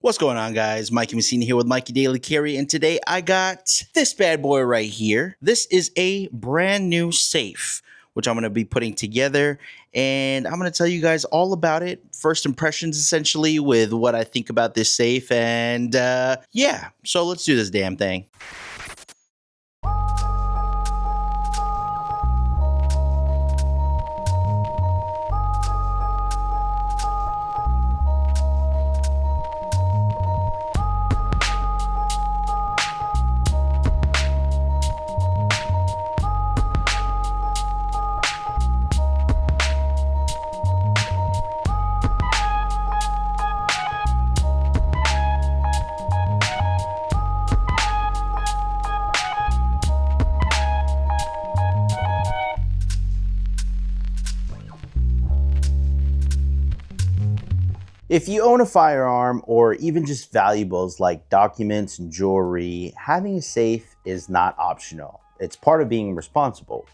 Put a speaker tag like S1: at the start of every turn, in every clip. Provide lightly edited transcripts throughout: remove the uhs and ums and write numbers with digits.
S1: What's going on, guys? Mikey Messina here with Mikey Daily Carry, and today I got this bad boy right here. This is a brand new safe, which I'm going to be putting together, and I'm going to tell you guys all about it. First impressions, essentially, with what I think about this safe, and yeah, so let's do this damn thing. If you own a firearm or even just valuables like documents and jewelry, having a safe is not optional. It's part of being responsible.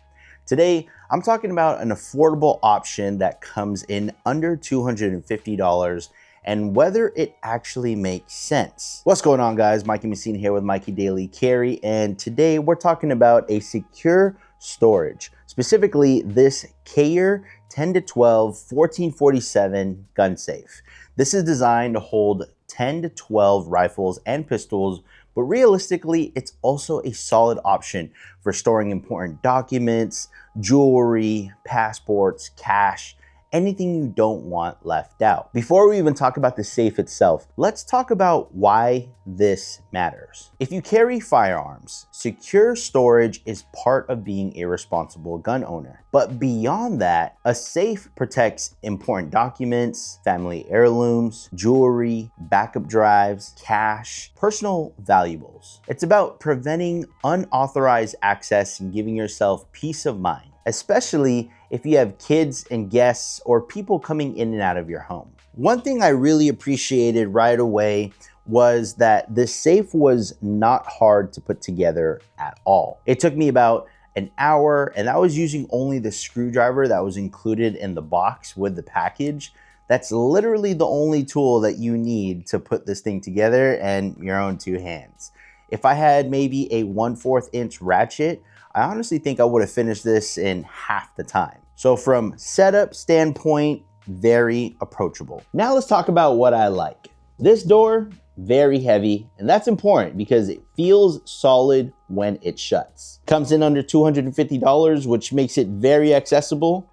S1: Today, I'm talking about an affordable option that comes in under $250 and whether it actually makes sense. What's going on, guys? Mikey Messina here with Mikey Daily Carry, and today we're talking about a secure storage, specifically this Kaer 10 to 12 1447 gun safe. This is designed to hold 10 to 12 rifles and pistols, but realistically, it's also a solid option for storing important documents, jewelry, passports, cash, anything you don't want left out. Before we even talk about the safe itself, let's talk about why this matters. If you carry firearms, secure storage is part of being a responsible gun owner. But beyond that, a safe protects important documents, family heirlooms, jewelry, backup drives, cash, personal valuables. It's about preventing unauthorized access and giving yourself peace of mind, especially if you have kids and guests or people coming in and out of your home. One thing I really appreciated right away was that this safe was not hard to put together at all. It took me about an hour, and I was using only the screwdriver that was included in the box with the package. That's literally the only tool that you need to put this thing together, and your own two hands. If I had maybe a 1/4 inch ratchet, I honestly think I would have finished this in half the time. So from setup standpoint, very approachable. Now let's talk about what I like. This door, very heavy, and that's important because it feels solid when it shuts. Comes in under $250, which makes it very accessible.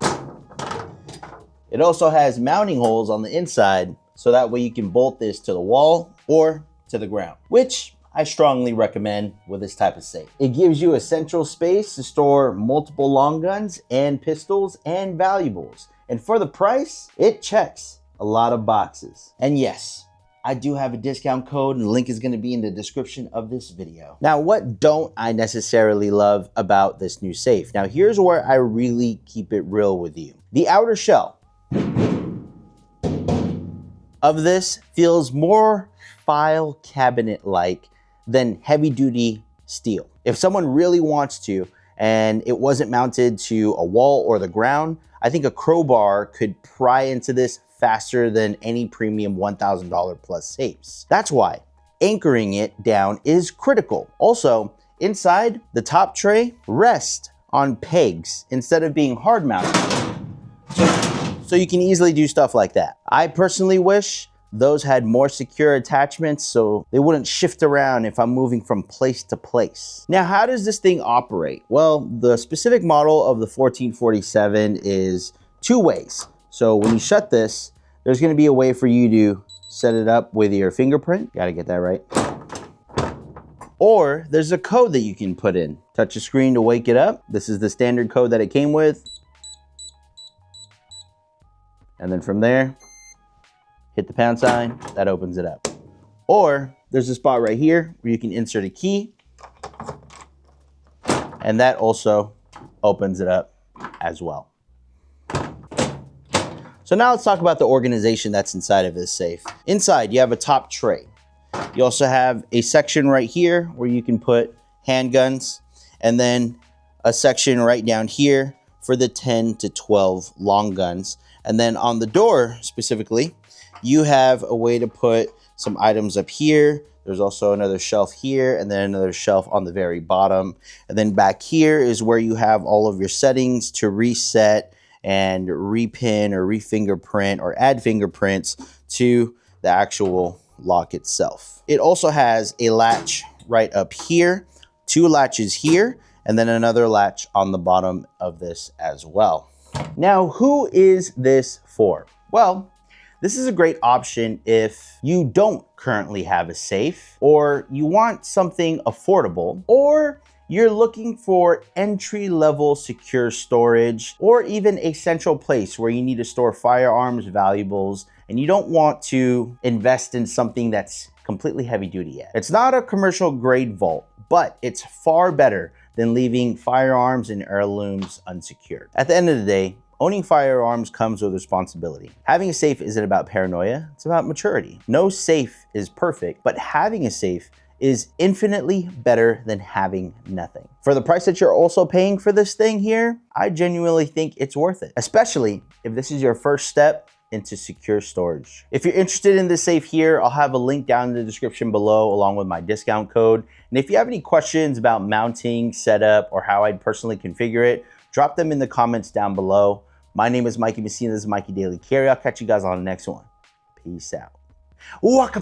S1: It also has mounting holes on the inside, so that way you can bolt this to the wall or to the ground, which I strongly recommend with this type of safe. It gives you a central space to store multiple long guns and pistols and valuables. And for the price, it checks a lot of boxes. And yes, I do have a discount code, and the link is gonna be in the description of this video. Now, what don't I necessarily love about this new safe? Now, here's where I really keep it real with you. The outer shell of this feels more file cabinet-like than heavy duty steel. If someone really wants to, and it wasn't mounted to a wall or the ground, I think a crowbar could pry into this faster than any premium $1,000 plus safes. That's why anchoring it down is critical. Also, inside, the top tray rests on pegs instead of being hard mounted. So you can easily do stuff like that. I personally wish those had more secure attachments so they wouldn't shift around if I'm moving from place to place. Now, how does this thing operate? Well, the specific model of the 1447 is two ways. So when you shut this, there's gonna be a way for you to set it up with your fingerprint. Gotta get that right. Or there's a code that you can put in. Touch the screen to wake it up. This is the standard code that it came with. And then from there, hit the pound sign, that opens it up. Or there's a spot right here where you can insert a key, and that also opens it up as well. So now let's talk about the organization that's inside of this safe. Inside, you have a top tray. You also have a section right here where you can put handguns, and then a section right down here for the 10 to 12 long guns. And then on the door specifically, you have a way to put some items up here. There's also another shelf here and then another shelf on the very bottom. And then back here is where you have all of your settings to reset and repin or refingerprint or add fingerprints to the actual lock itself. It also has a latch right up here, 2 latches here, and then another latch on the bottom of this as well. Now, who is this for? Well, this is a great option if you don't currently have a safe, or you want something affordable, or you're looking for entry-level secure storage, or even a central place where you need to store firearms, valuables, and you don't want to invest in something that's completely heavy duty yet. It's not a commercial grade vault, but it's far better than leaving firearms and heirlooms unsecured. At the end of the day, owning firearms comes with responsibility. Having a safe isn't about paranoia, it's about maturity. No safe is perfect, but having a safe is infinitely better than having nothing. For the price that you're also paying for this thing here, I genuinely think it's worth it, especially if this is your first step into secure storage. If you're interested in this safe here, I'll have a link down in the description below along with my discount code. And if you have any questions about mounting, setup, or how I'd personally configure it, drop them in the comments down below. My name is Mikey Messina. This is Mikey Daily Carry. I'll catch you guys on the next one. Peace out. Walk a